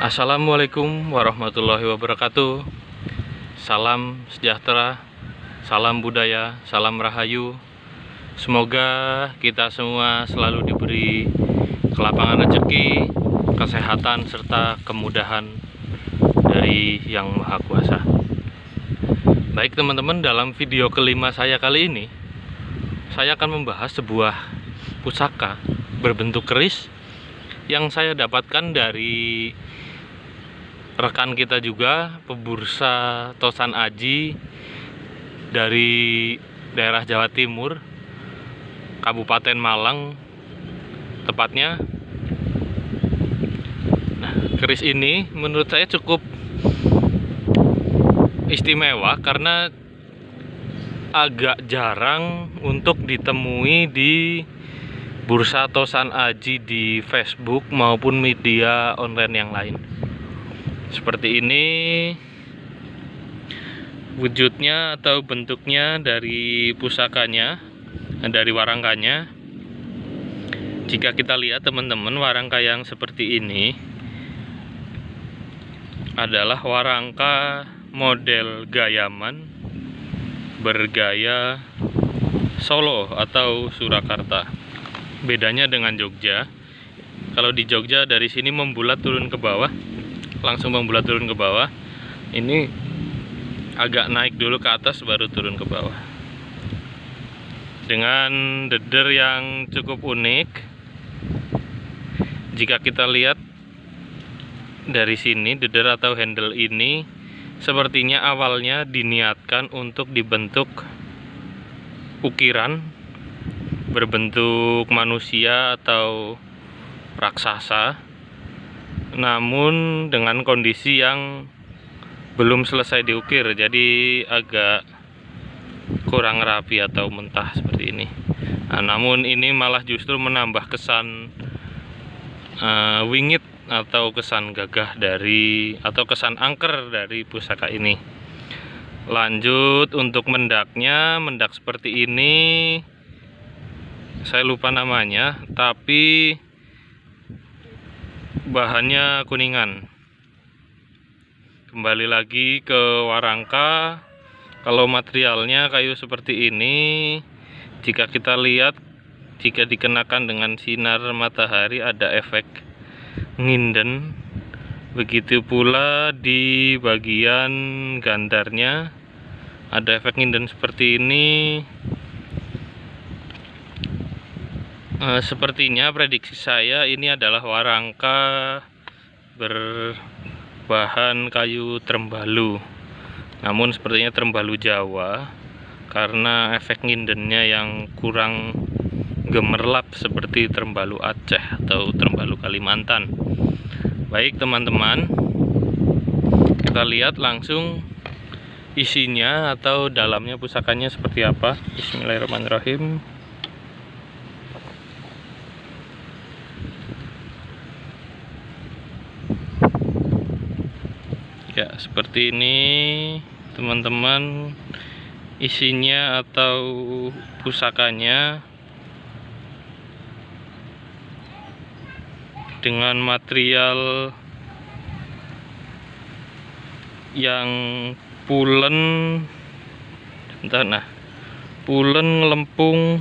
Assalamualaikum warahmatullahi wabarakatuh. Salam sejahtera, salam budaya, salam rahayu. Semoga kita semua selalu diberi kelapangan rezeki, kesehatan, serta kemudahan dari Yang Maha Kuasa. Baik teman-teman, dalam video kelima saya kali ini, saya akan membahas sebuah pusaka berbentuk keris yang saya dapatkan dari rekan kita juga, pebursa Tosan Aji dari daerah Jawa Timur, Kabupaten Malang tepatnya. Nah, keris ini menurut saya cukup istimewa karena agak jarang untuk ditemui di bursa Tosan Aji di Facebook maupun media online yang lain. Seperti ini wujudnya atau bentuknya dari pusakanya, dari warangkanya. Jika kita lihat teman-teman, warangka yang seperti ini adalah warangka model gayaman bergaya Solo atau Surakarta. Bedanya dengan Jogja, kalau di Jogja dari sini membulat turun ke bawah, langsung membulat turun ke bawah. Ini agak naik dulu ke atas baru turun ke bawah, dengan deder yang cukup unik. Jika kita lihat dari sini, deder atau handle ini sepertinya awalnya diniatkan untuk dibentuk ukiran berbentuk manusia atau raksasa, namun dengan kondisi yang belum selesai diukir, jadi agak kurang rapi atau mentah seperti ini. Nah, namun ini malah justru menambah kesan wingit atau kesan gagah dari, atau kesan angker dari pusaka ini. Lanjut untuk mendaknya, mendak seperti ini saya lupa namanya, tapi bahannya kuningan. Kembali lagi ke warangka, kalau materialnya kayu seperti ini, jika kita lihat, jika dikenakan dengan sinar matahari ada efek nginden. Begitu pula di bagian gandarnya ada efek nginden seperti ini. Sepertinya prediksi saya ini adalah warangka berbahan kayu trembalu, namun sepertinya trembalu Jawa karena efek ngindennya yang kurang gemerlap seperti trembalu Aceh atau trembalu Kalimantan. Baik teman-teman, kita lihat langsung isinya atau dalamnya pusakanya seperti apa. Bismillahirrahmanirrahim. Ya, seperti ini teman-teman isinya atau pusakanya, dengan material yang pulen, pulen lempung,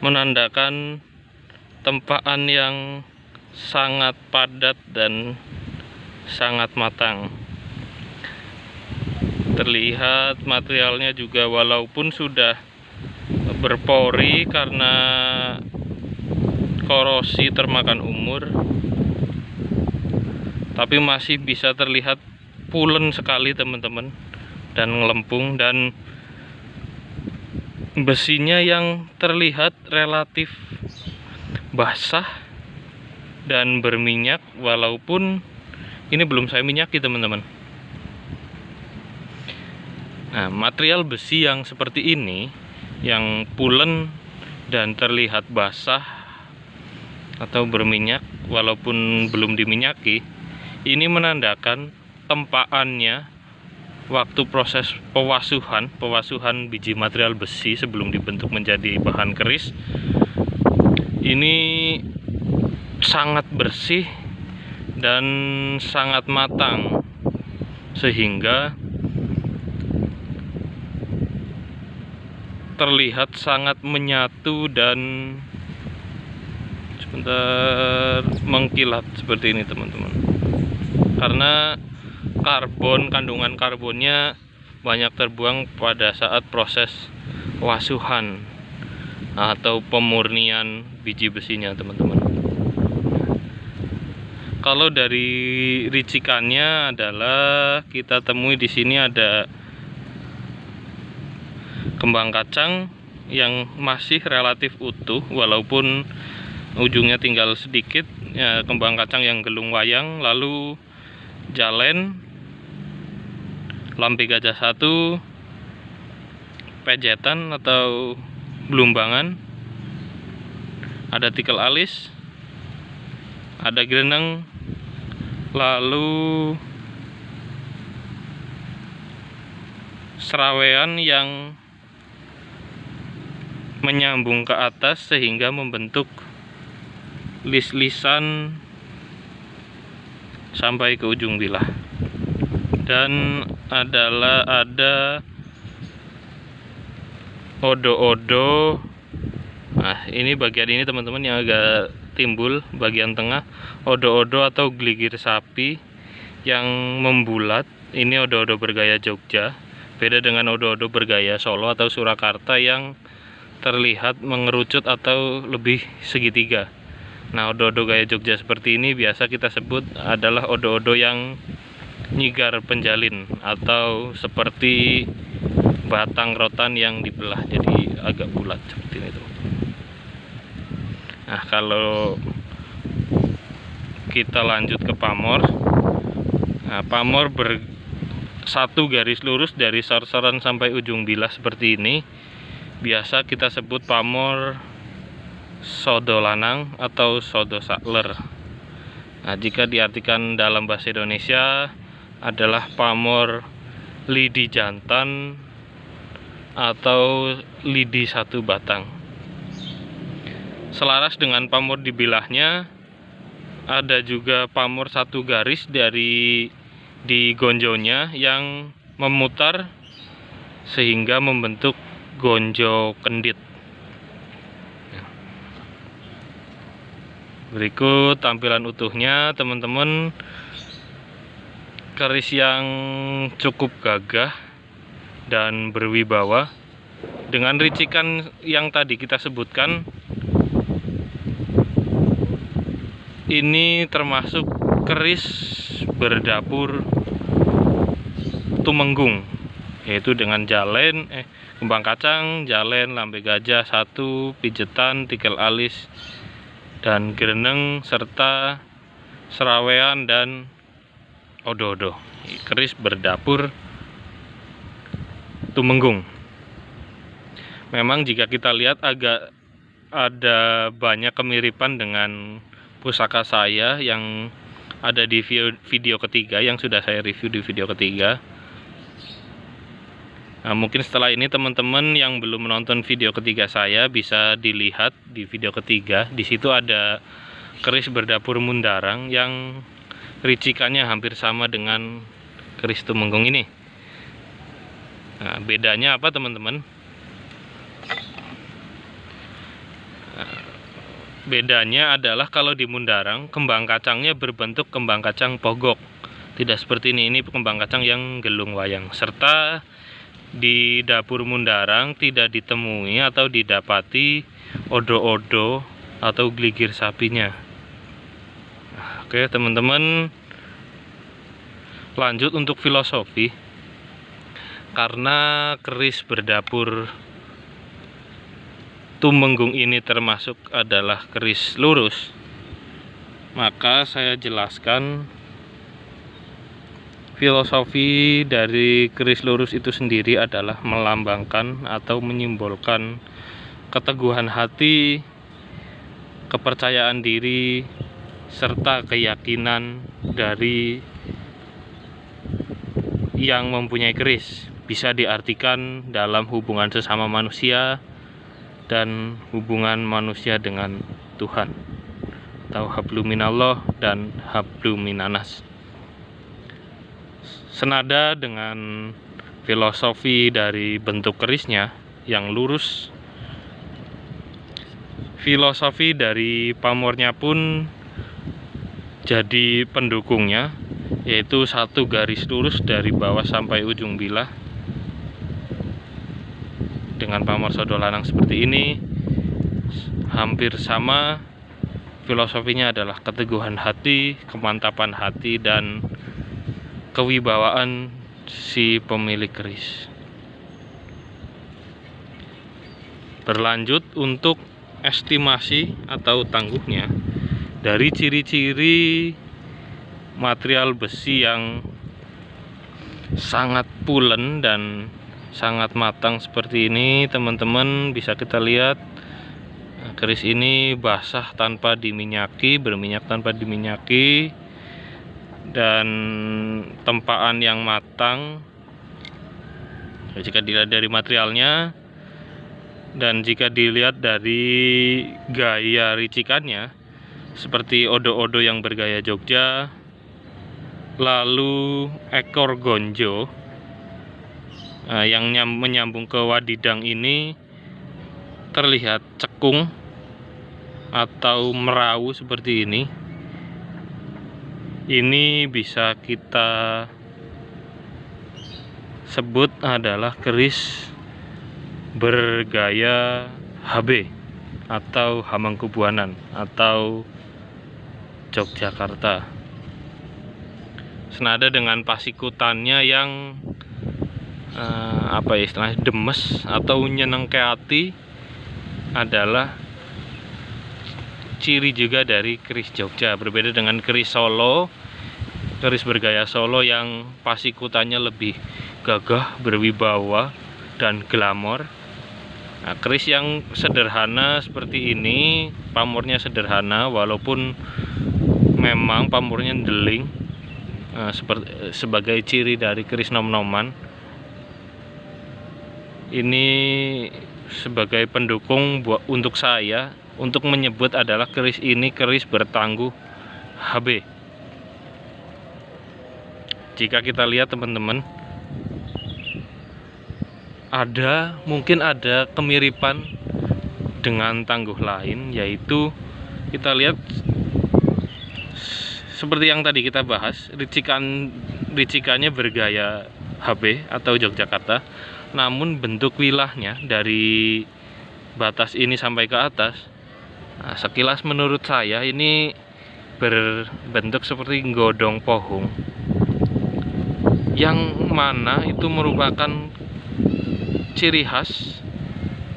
menandakan tempaan yang sangat padat dan sangat matang. Terlihat materialnya juga walaupun sudah berpori karena korosi termakan umur, tapi masih bisa terlihat pulen sekali teman-teman, dan ngelempung, dan besinya yang terlihat relatif basah dan berminyak, walaupun ini belum saya minyaki teman-teman. Nah, material besi yang seperti ini, yang pulen dan terlihat basah atau berminyak walaupun belum diminyaki, ini menandakan tempaannya waktu proses pewasuhan biji material besi sebelum dibentuk menjadi bahan keris. Ini sangat bersih dan sangat matang, sehingga terlihat sangat menyatu dan mengkilat seperti ini teman-teman. Karena kandungan karbonnya banyak terbuang pada saat proses wasuhan atau pemurnian biji besinya teman-teman. Kalau dari ricikannya adalah kita temui di sini ada kembang kacang yang masih relatif utuh walaupun ujungnya tinggal sedikit, ya, kembang kacang yang gelung wayang, lalu jalen, lambe gajah 1, pejetan atau belumbangan, ada tikel alis, ada greneng, lalu serawean yang menyambung ke atas sehingga membentuk lis-lisan sampai ke ujung bilah. Dan ada odo-odo. Nah, ini bagian ini teman-teman yang agak timbul bagian tengah, odo-odo atau gligir sapi yang membulat. Ini odo-odo bergaya Jogja, beda dengan odo-odo bergaya Solo atau Surakarta yang terlihat mengerucut atau lebih segitiga. Nah, odo-odo gaya Jogja seperti ini biasa kita sebut adalah odo-odo yang nyigar penjalin atau seperti batang rotan yang dibelah jadi agak bulat seperti ini tuh. Nah, kalau kita lanjut ke pamor, nah, pamor satu garis lurus dari sor-soran sampai ujung bilah seperti ini biasa kita sebut pamor sodo lanang atau sodo sakler. Nah, jika diartikan dalam bahasa Indonesia adalah pamor lidi jantan atau lidi satu batang. Selaras dengan pamor di bilahnya, ada juga pamor satu garis di gonjonya yang memutar sehingga membentuk gonjo kendit. Berikut tampilan utuhnya teman-teman. Keris yang cukup gagah dan berwibawa dengan ricikan yang tadi kita sebutkan. Ini termasuk keris berdapur Tumenggung, yaitu dengan jalen, kembang kacang, jalen, lambe gajah 1, pijetan, tikel alis, dan greneng, serta serawean dan odo-odo. Keris berdapur Tumenggung. Memang jika kita lihat agak ada banyak kemiripan dengan pusaka saya yang ada di video ketiga yang sudah saya review di video ketiga. Nah, mungkin setelah ini teman-teman yang belum menonton video ketiga saya bisa dilihat di video ketiga. Di situ ada keris berdapur Mundarang yang ricikannya hampir sama dengan keris Tumenggung ini. Nah, bedanya apa teman-teman? Bedanya adalah kalau di Mundarang kembang kacangnya berbentuk kembang kacang pogok, tidak seperti ini kembang kacang yang gelung wayang. Serta di dapur Mundarang tidak ditemui atau didapati odo-odo atau gligir sapinya. Oke teman-teman, lanjut untuk filosofi. Karena keris berdapur Tumenggung ini termasuk adalah keris lurus, maka saya jelaskan filosofi dari keris lurus itu sendiri adalah melambangkan atau menyimbolkan keteguhan hati, kepercayaan diri, serta keyakinan dari yang mempunyai keris. Bisa diartikan dalam hubungan sesama manusia dan hubungan manusia dengan Tuhan. atau habluminallah dan habluminanas. Senada dengan filosofi dari bentuk kerisnya yang lurus, filosofi dari pamornya pun jadi pendukungnya, yaitu satu garis lurus dari bawah sampai ujung bilah. Dengan pamor sodolanang seperti ini hampir sama, filosofinya adalah keteguhan hati, kemantapan hati, dan kewibawaan si pemilik keris. Berlanjut untuk estimasi atau tangguhnya, dari ciri-ciri material besi yang sangat pulen dan sangat matang seperti ini, teman-teman bisa kita lihat keris ini basah tanpa diminyaki, berminyak tanpa diminyaki, dan tempaan yang matang jika dilihat dari materialnya. Dan jika dilihat dari gaya ricikannya, seperti odo-odo yang bergaya Jogja, lalu ekor gonjo yang menyambung ke wadidang ini terlihat cekung atau merawu seperti ini. Ini bisa kita sebut adalah keris bergaya HB atau Hamengkubuanan atau Yogyakarta. Senada dengan pasikutannya yang istilahnya demes atau nyenengke hati adalah ciri juga dari keris Jogja. Berbeda dengan keris Solo, keris bergaya Solo yang pasikutannya lebih gagah, berwibawa, dan glamor. Nah, keris yang sederhana seperti ini, pamornya sederhana walaupun memang pamornya deling, sebagai ciri dari keris nom-noman. Ini sebagai pendukung untuk saya untuk menyebut adalah keris ini keris bertangguh HB. Jika kita lihat teman-teman, mungkin ada kemiripan dengan tangguh lain, yaitu kita lihat seperti yang tadi kita bahas, ricikannya bergaya HB atau Yogyakarta, namun bentuk wilahnya dari batas ini sampai ke atas, sekilas menurut saya ini berbentuk seperti godong pohong, yang mana itu merupakan ciri khas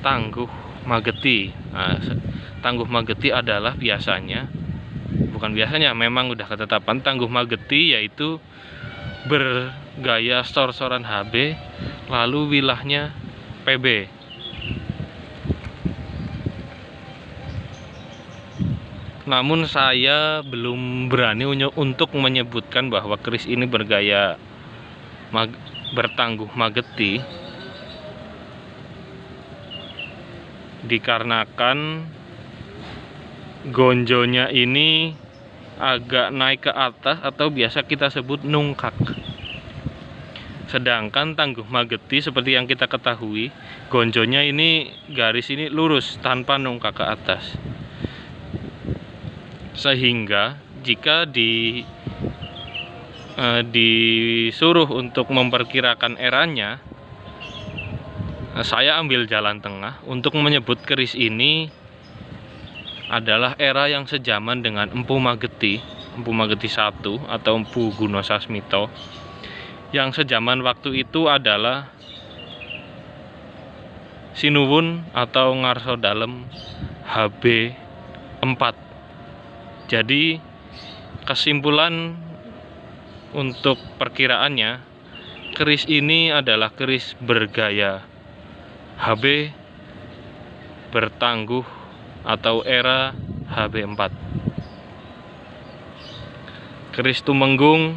tangguh Mageti. Tangguh Mageti adalah memang udah ketetapan tangguh Mageti, yaitu bergaya sor-soran HB lalu wilahnya PB. Namun saya belum berani untuk menyebutkan bahwa keris ini bergaya bertangguh Mageti, dikarenakan gonjonya ini agak naik ke atas atau biasa kita sebut nungkak. Sedangkan tangguh Mageti seperti yang kita ketahui, gonjonya ini garis ini lurus tanpa nungkak ke atas. Sehingga jika disuruh untuk memperkirakan eranya, saya ambil jalan tengah untuk menyebut keris ini adalah era yang sejaman dengan Empu Mageti I atau Empu Guno Sasmito. Yang sejaman waktu itu adalah Sinuwun atau Ngarso Dalem HB 4. Jadi kesimpulan untuk perkiraannya, keris ini adalah keris bergaya HB bertangguh atau era HB 4. Keris Tumenggung,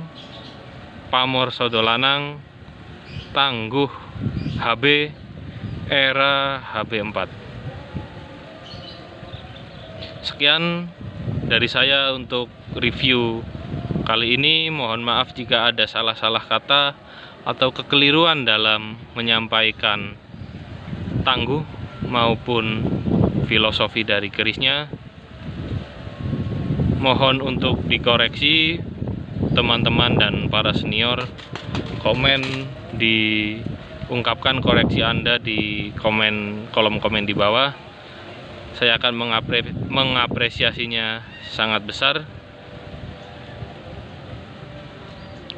pamor sodolanang, tangguh HB, era HB 4. Sekian dari saya untuk review kali ini. Mohon maaf jika ada salah-salah kata atau kekeliruan dalam menyampaikan tangguh maupun filosofi dari kerisnya. Mohon untuk dikoreksi teman-teman dan para senior. Diungkapkan koreksi Anda di kolom komen di bawah. Saya akan mengapresiasinya sangat besar.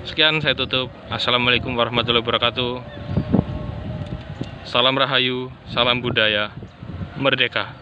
Sekian, saya tutup. Assalamualaikum warahmatullahi wabarakatuh. Salam Rahayu, salam budaya, merdeka.